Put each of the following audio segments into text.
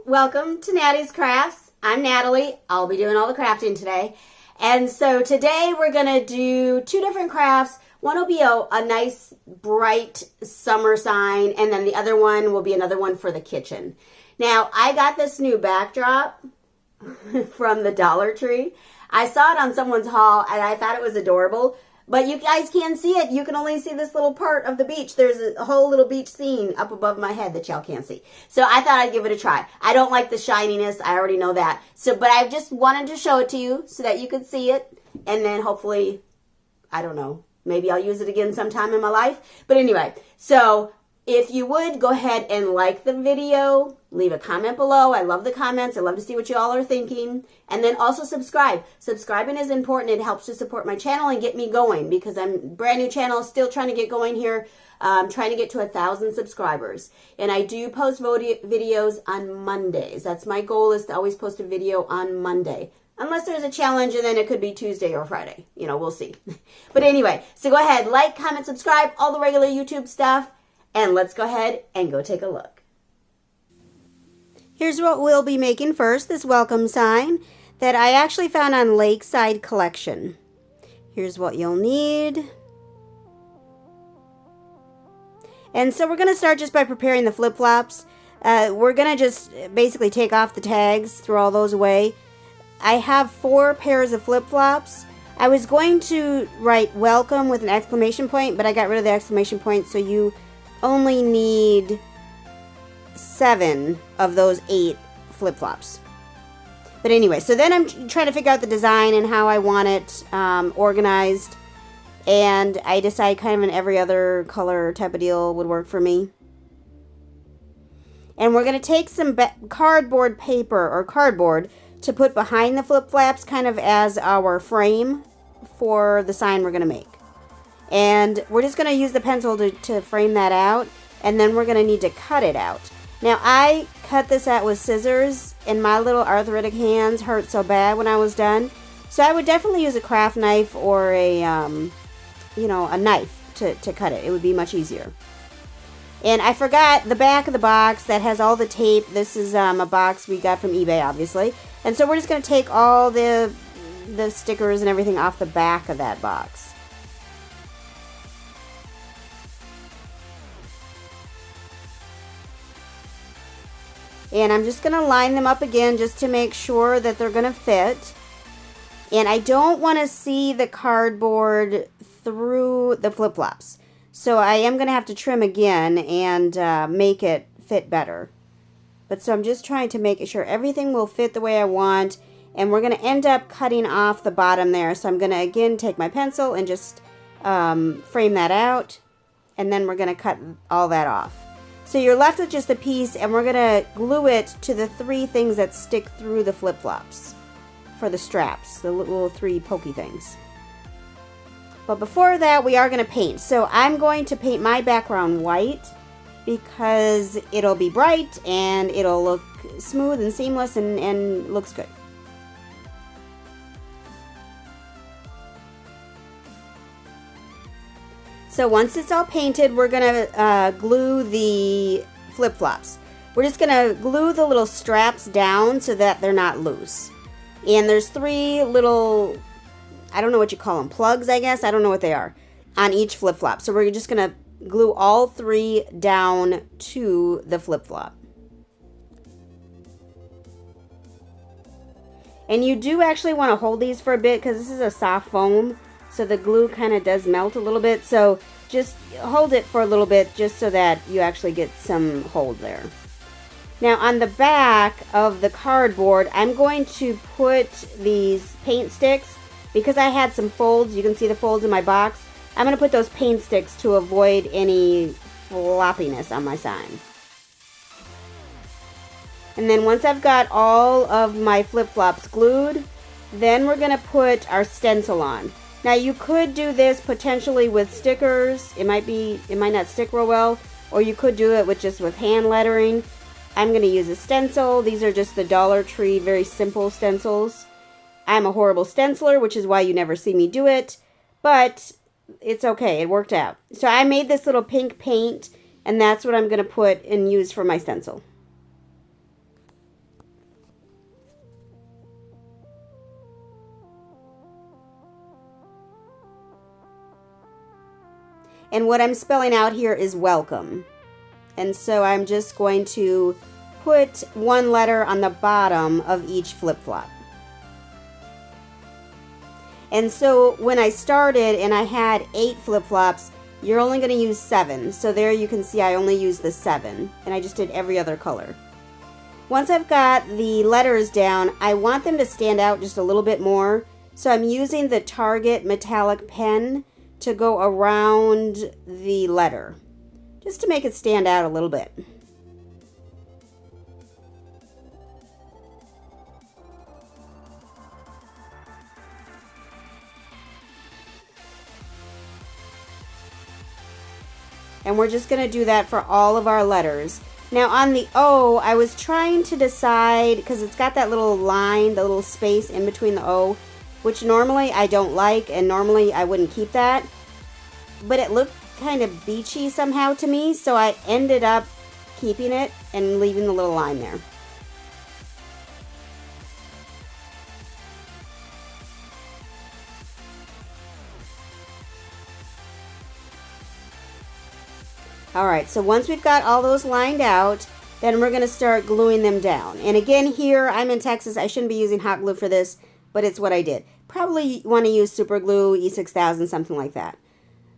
welcome to Nattys Crafts. I'm Natalie. I'll be doing all the crafting today. And so today we're going to do two different crafts. One will be a nice bright summer sign, and then the other one will be another one for the kitchen. Now, I got this new backdrop from the Dollar Tree. I saw it on someone's haul and I thought it was adorable. But you guys can't see it. You can only see this little part of the beach. There's a whole little beach scene up above my head that y'all can't see. So I thought I'd give it a try. I don't like the shininess. I already know that. But I just wanted to show it to you so that you could see it. And then hopefully, I don't know, maybe I'll use it again sometime in my life. But anyway, so if you would, go ahead and like the video. Leave a comment below. I love the comments. I love to see what you all are thinking. And then also subscribe. Subscribing is important. It helps to support my channel and get me going because I'm brand new channel, still trying to get going here. Trying to get to 1,000 subscribers. And I do post videos on Mondays. That's my goal, is to always post a video on Monday. Unless there's a challenge, and then it could be Tuesday or Friday. You know, we'll see. But anyway, so go ahead, like, comment, subscribe, all the regular YouTube stuff. And let's go ahead and go take a look. Here's what we'll be making first, this welcome sign that I actually found on Lakeside collection. Here's what you'll need. And so we're going to start just by preparing the flip-flops. We're going to just basically take off the tags, throw all those away. I have 4 pairs of flip-flops. I was going to write welcome with an exclamation point, but I got rid of the exclamation point, so you only need 7 of those 8 flip-flops. But anyway, so then I'm trying to figure out the design and how I want it organized. And I decide kind of an every other color type of deal would work for me. And we're going to take some cardboard paper or cardboard to put behind the flip-flops kind of as our frame for the sign we're going to make. And we're just going to use the pencil to frame that out. And then we're going to need to cut it out. Now, I cut this out with scissors, and my little arthritic hands hurt so bad when I was done. So I would definitely use a craft knife or a, a knife to cut it. It would be much easier. And I forgot the back of the box that has all the tape. This is a box we got from eBay, obviously. And so we're just going to take all the stickers and everything off the back of that box. And I'm just going to line them up again just to make sure that they're going to fit. And I don't want to see the cardboard through the flip-flops. So I am going to have to trim again and make it fit better. But so I'm just trying to make sure everything will fit the way I want. And we're going to end up cutting off the bottom there. So I'm going to again take my pencil and just frame that out. And then we're going to cut all that off. So you're left with just a piece, and we're going to glue it to the 3 things that stick through the flip-flops for the straps, the little 3 pokey things. But before that, we are going to paint. So I'm going to paint my background white because it'll be bright and it'll look smooth and seamless and looks good. So once it's all painted, we're going to glue the flip-flops. We're just going to glue the little straps down so that they're not loose. And there's 3 little, I don't know what you call them, plugs, I guess. I don't know what they are, on each flip-flop. So we're just going to glue all 3 down to the flip-flop. And you do actually want to hold these for a bit because this is a soft foam. So the glue kind of does melt a little bit. So just hold it for a little bit just so that you actually get some hold there. Now on the back of the cardboard, I'm going to put these paint sticks because I had some folds. You can see the folds in my box. I'm going to put those paint sticks to avoid any floppiness on my sign. And then once I've got all of my flip-flops glued, then we're going to put our stencil on. Now you could do this potentially with stickers. It might not stick real well, or you could do it with hand lettering. I'm going to use a stencil. These are just the Dollar Tree, very simple stencils. I'm a horrible stenciler, which is why you never see me do it, but it's okay. It worked out. So I made this little pink paint, and that's what I'm going to put and use for my stencil. And what I'm spelling out here is welcome. And so I'm just going to put one letter on the bottom of each flip-flop. And so when I started and I had 8 flip-flops, you're only going to use 7. So there you can see I only used the 7, and I just did every other color. Once I've got the letters down, I want them to stand out just a little bit more. So I'm using the Target metallic pen to go around the letter, just to make it stand out a little bit. And we're just going to do that for all of our letters. Now on the O, I was trying to decide, because it's got that little line, the little space in between the O, which normally I don't like, and normally I wouldn't keep that. But it looked kind of beachy somehow to me, so I ended up keeping it and leaving the little line there. Alright, so once we've got all those lined out, then we're going to start gluing them down. And again, here, I'm in Texas. I shouldn't be using hot glue for this, but it's what I did. Probably want to use super glue, E6000, something like that.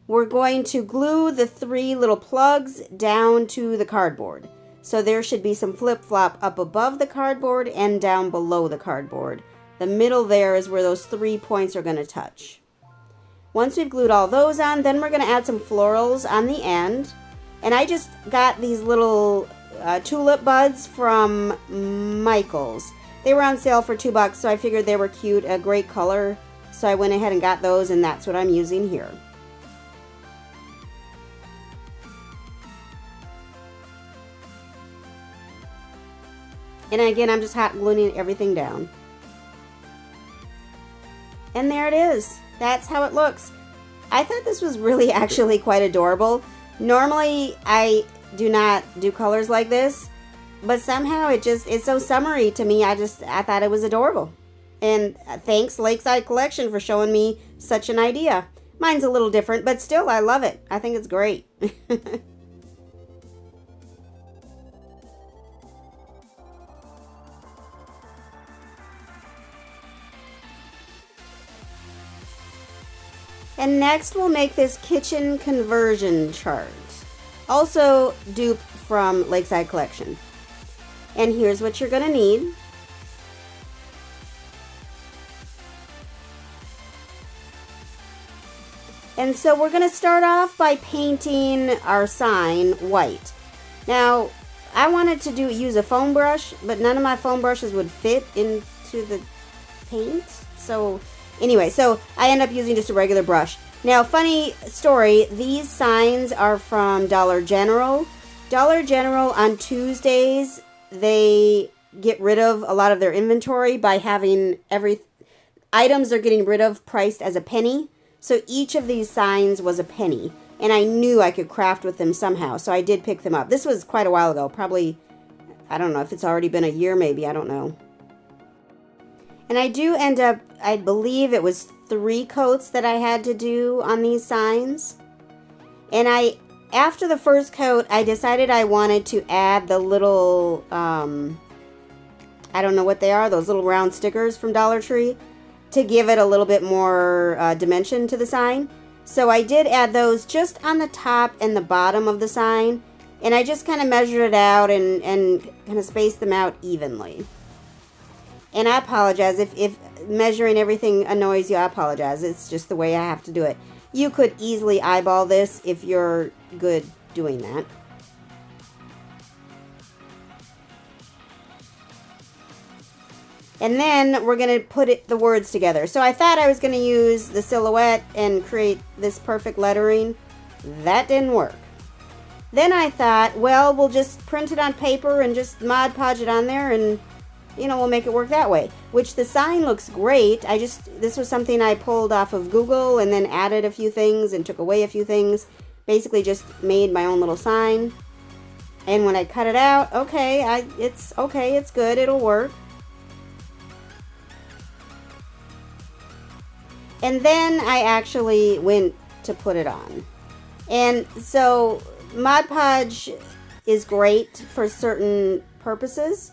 We're going to glue the 3 little plugs down to the cardboard. So there should be some flip-flop up above the cardboard and down below the cardboard. The middle there is where those 3 points are going to touch. Once we've glued all those on, then we're going to add some florals on the end. And I just got these little tulip buds from Michael's. They were on sale for $2, so I figured they were cute, a great color. So I went ahead and got those, and that's what I'm using here. And again, I'm just hot gluing everything down. And there it is. That's how it looks. I thought this was really actually quite adorable. Normally, I do not do colors like this, but somehow it's so summery to me. I thought it was adorable. And thanks Lakeside Collection for showing me such an idea. Mine's a little different, but still I love it. I think it's great. And next we'll make this kitchen conversion chart. Also dupe from Lakeside Collection. And here's what you're going to need. And so we're going to start off by painting our sign white. Now, I wanted to use a foam brush, but none of my foam brushes would fit into the paint. So anyway, so I end up using just a regular brush. Now, funny story, these signs are from Dollar General. Dollar General on Tuesdays, they get rid of a lot of their inventory by having items they're getting rid of priced as a penny. So each of these signs was a penny. And I knew I could craft with them somehow, so I did pick them up. This was quite a while ago, probably, I don't know if it's already been a year maybe, I don't know. And I do end up, I believe it was 3 coats that I had to do on these signs. And after the first coat, I decided I wanted to add the little, I don't know what they are, those little round stickers from Dollar Tree, to give it a little bit more dimension to the sign. So I did add those just on the top and the bottom of the sign. And I just kind of measured it out and kind of spaced them out evenly. And I apologize if measuring everything annoys you. I apologize. It's just the way I have to do it. You could easily eyeball this if you're good doing that. And then we're going to put the words together. So I thought I was going to use the silhouette and create this perfect lettering. That didn't work. Then I thought, well, we'll just print it on paper and just Mod Podge it on there and we'll make it work that way. Which the sign looks great. This was something I pulled off of Google and then added a few things and took away a few things. Basically just made my own little sign. And when I cut it out, it's good, it'll work. And then I actually went to put it on. And so Mod Podge is great for certain purposes.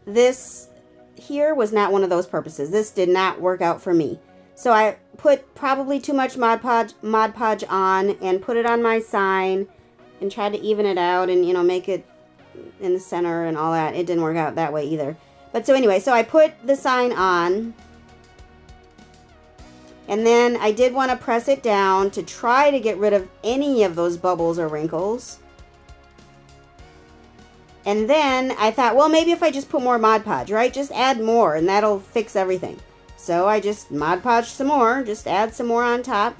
This here was not one of those purposes. This did not work out for me. So I put probably too much Mod Podge on and put it on my sign and tried to even it out and, you know, make it in the center and all that. It didn't work out that way either. But so anyway, so I put the sign on. And then I did want to press it down to try to get rid of any of those bubbles or wrinkles. And then I thought, well, maybe if I just put more Mod Podge, right? Just add more and that'll fix everything. So I just Mod Podge some more, just add some more on top.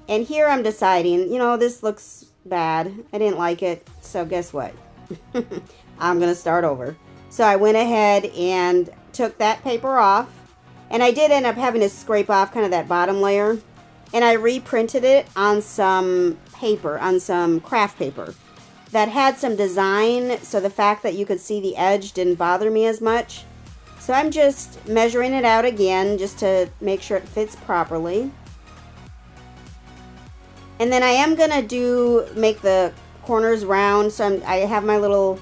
And here I'm deciding, you know, this looks bad. I didn't like it. So guess what? I'm going to start over. So I went ahead and took that paper off. And I did end up having to scrape off kind of that bottom layer. And I reprinted it on some paper, on some craft paper that had some design. So the fact that you could see the edge didn't bother me as much. So I'm just measuring it out again just to make sure it fits properly. And then I am going to make the corners round. So I have my little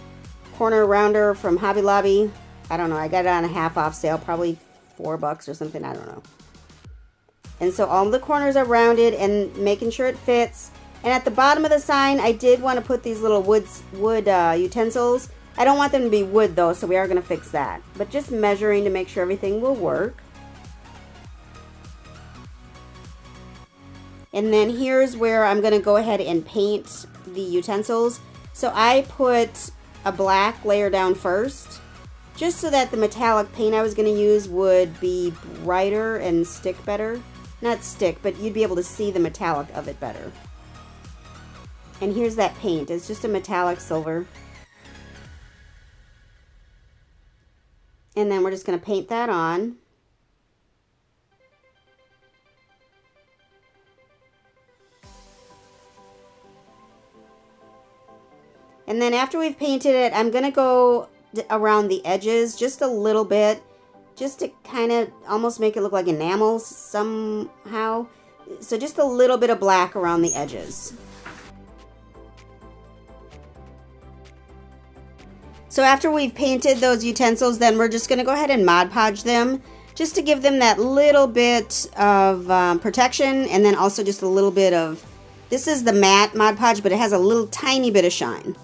corner rounder from Hobby Lobby. I don't know, I got it on a half off sale, probably $4 or something, I don't know. And so all the corners are rounded and making sure it fits. And at the bottom of the sign, I did want to put these little wood utensils. I don't want them to be wood though, so we are going to fix that. But just measuring to make sure everything will work. And then here's where I'm going to go ahead and paint the utensils. So I put a black layer down first, just so that the metallic paint I was going to use would be brighter and stick better. Not stick, but you'd be able to see the metallic of it better. And here's that paint. It's just a metallic silver. And then we're just going to paint that on. And then after we've painted it, I'm going to go around the edges just a little bit, just to kind of almost make it look like enamel somehow. So just a little bit of black around the edges. So after we've painted those utensils, then we're just going to go ahead and Mod Podge them, just to give them that little bit of protection, and then also just a little bit of, this is the matte Mod Podge, but it has a little tiny bit of shine.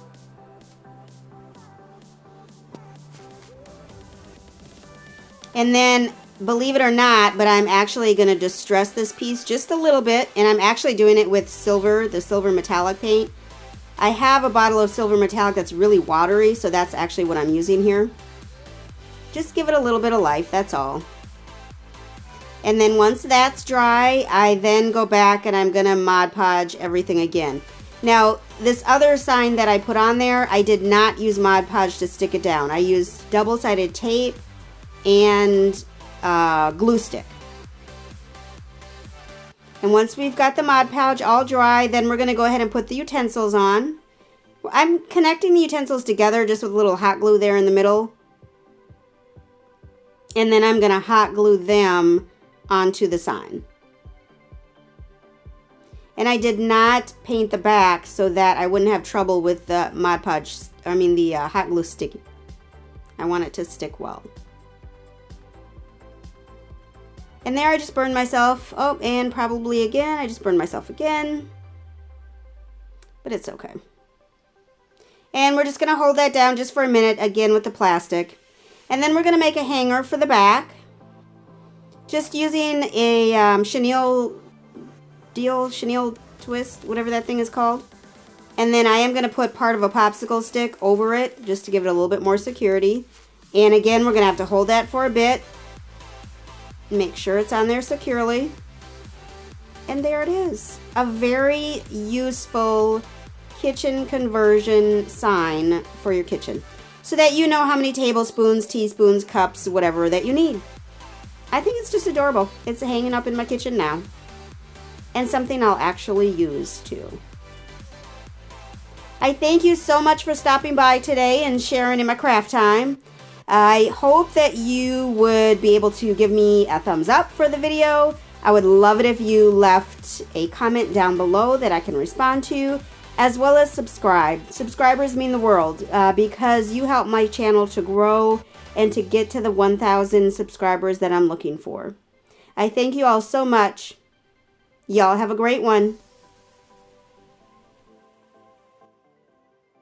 And then, believe it or not, but I'm actually going to distress this piece just a little bit, and I'm actually doing it with silver, the silver metallic paint. I have a bottle of silver metallic that's really watery, so that's actually what I'm using here. Just give it a little bit of life, that's all. And then once that's dry, I then go back and I'm going to Mod Podge everything again. Now, this other sign that I put on there, I did not use Mod Podge to stick it down. I used double-sided tape and glue stick. And once we've got the Mod Podge all dry, then we're going to go ahead and put the utensils on. I'm connecting the utensils together just with a little hot glue there in the middle. And then I'm going to hot glue them onto the sign. And I did not paint the back so that I wouldn't have trouble with the Mod Podge, the hot glue sticking. I want it to stick well. And there I just burned myself. Oh, and probably again, I just burned myself again. But it's okay. And we're just going to hold that down just for a minute, again with the plastic. And then we're going to make a hanger for the back. Just using a chenille twist, whatever that thing is called. And then I am going to put part of a popsicle stick over it, just to give it a little bit more security. And again, we're going to have to hold that for a bit. Make sure it's on there securely. And there it is. A very useful kitchen conversion sign for your kitchen, so that you know how many tablespoons, teaspoons, cups, whatever that you need. I think it's just adorable. It's hanging up in my kitchen now. And something I'll actually use too. I thank you so much for stopping by today and sharing in my craft time. I hope that you would be able to give me a thumbs up for the video, I would love it if you left a comment down below that I can respond to, as well as subscribe. Subscribers mean the world because you help my channel to grow and to get to the 1,000 subscribers that I'm looking for. I thank you all so much. Y'all have a great one.